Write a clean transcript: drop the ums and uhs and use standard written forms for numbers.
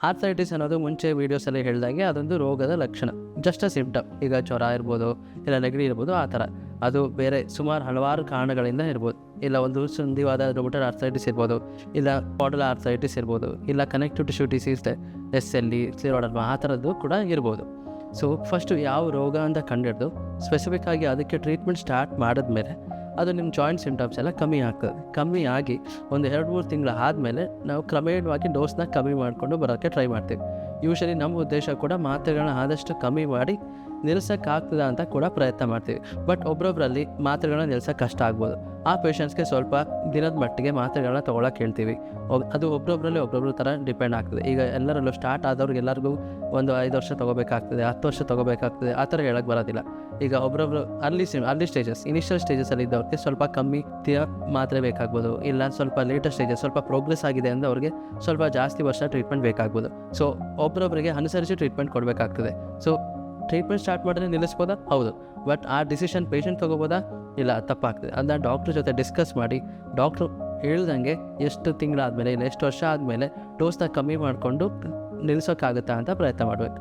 Arthritis ಅನ್ನೋದು ಮುಂಚೆ ವೀಡಿಯೋಸಲ್ಲಿ ಹೇಳ್ದಂಗೆ ಅದೊಂದು ರೋಗದ ಲಕ್ಷಣ, ಜಸ್ಟ್ ಅ ಸಿಂಪ್ಟಮ್. ಈಗ ಜ್ವರ ಇರ್ಬೋದು, ಇಲ್ಲ ನೆಗಡಿ ಇರ್ಬೋದು, ಆ ಥರ. ಅದು ಬೇರೆ ಸುಮಾರು ಹಲವಾರು ಕಾರಣಗಳಿಂದ ಇರ್ಬೋದು. ಇಲ್ಲ ಒಂದು ಸಂಧಿವಾದ ರುಮಟೈಡ್ ಆರ್ಥರೈಟಿಸ್ ಇರ್ಬೋದು, ಇಲ್ಲ ಪಾಡಲ್ ಆರ್ಥರೈಟಿಸ್ ಇರ್ಬೋದು, ಇಲ್ಲ ಕನೆಕ್ಟಿವ್ ಟಿಶ್ಯೂ ಡಿಸೀಸ್ SLE, ಸ್ಕ್ಲೆರೋಡರ್ಮಾ ಆ ಥರದ್ದು ಕೂಡ ಇರ್ಬೋದು. ಸೊ ಫಸ್ಟು ಯಾವ ರೋಗ ಅಂತ ಕಂಡಿಡ್ದು ಸ್ಪೆಸಿಫಿಕ್ಕಾಗಿ ಅದಕ್ಕೆ ಟ್ರೀಟ್ಮೆಂಟ್ ಸ್ಟಾರ್ಟ್ ಮಾಡಿದ್ಮೇಲೆ ಅದು ನಿಮ್ಮ ಜಾಯಿಂಟ್ ಸಿಮ್ಟಮ್ಸ್ ಎಲ್ಲ ಕಮ್ಮಿ ಆಗ್ತದೆ. ಕಮ್ಮಿ ಆಗಿ ಒಂದು 2-3 ತಿಂಗಳು ಆದಮೇಲೆ ನಾವು ಕ್ರಮೇಣವಾಗಿ ಡೋಸ್ನ ಕಮ್ಮಿ ಮಾಡಿಕೊಂಡು ಬರೋಕ್ಕೆ ಟ್ರೈ ಮಾಡ್ತೀವಿ. ಯೂಶಲಿ ನಮ್ಮ ಉದ್ದೇಶ ಕೂಡ ಮಾತ್ರೆಗಳನ್ನ ಆದಷ್ಟು ಕಮ್ಮಿ ಮಾಡಿ ನಿಲ್ಸೋಕ್ಕಾಗ್ತದ ಅಂತ ಕೂಡ ಪ್ರಯತ್ನ ಮಾಡ್ತೀವಿ. ಬಟ್ ಒಬ್ಬೊಬ್ಬರಲ್ಲಿ ಮಾತ್ರೆಗಳನ್ನ ನಿಲ್ಸೋಕ್ಕೆ ಕಷ್ಟ ಆಗ್ಬೋದು. ಆ ಪೇಷಂಟ್ಸ್ಗೆ ಸ್ವಲ್ಪ ದಿನದ ಮಟ್ಟಿಗೆ ಮಾತ್ರೆಗಳನ್ನ ತೊಗೊಳಕ್ಕೆ ಹೇಳ್ತೀವಿ. ಅದು ಒಬ್ಬೊಬ್ಬರು ಥರ ಡಿಪೆಂಡ್ ಆಗ್ತದೆ. ಈಗ ಎಲ್ಲರಲ್ಲೂ ಸ್ಟಾರ್ಟ್ ಆದವ್ರಿಗೆಲ್ಲರಿಗೂ ಒಂದು 5 ವರ್ಷ ತೊಗೋಬೇಕಾಗ್ತದೆ, 10 ವರ್ಷ ತೊಗೋಬೇಕಾಗ್ತದೆ, ಆ ಥರ ಹೇಳಕ್ಕೆ ಬರೋದಿಲ್ಲ. ಈಗ ಒಬ್ಬೊಬ್ಬರು ಅರ್ಲಿ ಸ್ಟೇಜಸ್, ಇನಿಷಿಯಲ್ ಸ್ಟೇಜಸಲ್ಲಿ ಇದ್ದವ್ರಿಗೆ ಸ್ವಲ್ಪ ಕಮ್ಮಿ ಮಾತ್ರೆ ಬೇಕಾಗ್ಬೋದು. ಇಲ್ಲ ಸ್ವಲ್ಪ ಲೇಟರ್ ಸ್ಟೇಜಸ್, ಸ್ವಲ್ಪ ಪ್ರೋಗ್ರೆಸ್ ಆಗಿದೆ ಅಂದರೆ ಅವ್ರಿಗೆ ಸ್ವಲ್ಪ ಜಾಸ್ತಿ ವರ್ಷ ಟ್ರೀಟ್ಮೆಂಟ್ ಬೇಕಾಗ್ಬೋದು. ಸೊ ಒಬ್ಬೊಬ್ಬರಿಗೆ ಅನುಸರಿಸಿ ಟ್ರೀಟ್ಮೆಂಟ್ ಕೊಡಬೇಕಾಗ್ತದೆ. ಸೊ ಟ್ರೀಟ್ಮೆಂಟ್ ಸ್ಟಾರ್ಟ್ ಮಾಡಿದ್ರೆ ನಿಲ್ಲಿಸ್ಬೋದಾ? ಹೌದು. ಬಟ್ ಆ ಡಿಸಿಷನ್ ಪೇಷಂಟ್ ತೊಗೋಬೋದಾ? ಇಲ್ಲ, ತಪ್ಪಾಗ್ತದೆ. ಅದನ್ನ ಡಾಕ್ಟ್ರ್ ಜೊತೆ ಡಿಸ್ಕಸ್ ಮಾಡಿ ಡಾಕ್ಟ್ರು ಹೇಳ್ದಂಗೆ ಎಷ್ಟು ತಿಂಗಳಾದಮೇಲೆ ಇಲ್ಲ ಎಷ್ಟು ವರ್ಷ ಆದಮೇಲೆ ಡೋಸ್ನ ಕಮ್ಮಿ ಮಾಡಿಕೊಂಡು ನಿಲ್ಲಿಸೋಕ್ಕಾಗುತ್ತಾ ಅಂತ ಪ್ರಯತ್ನ ಮಾಡಬೇಕು.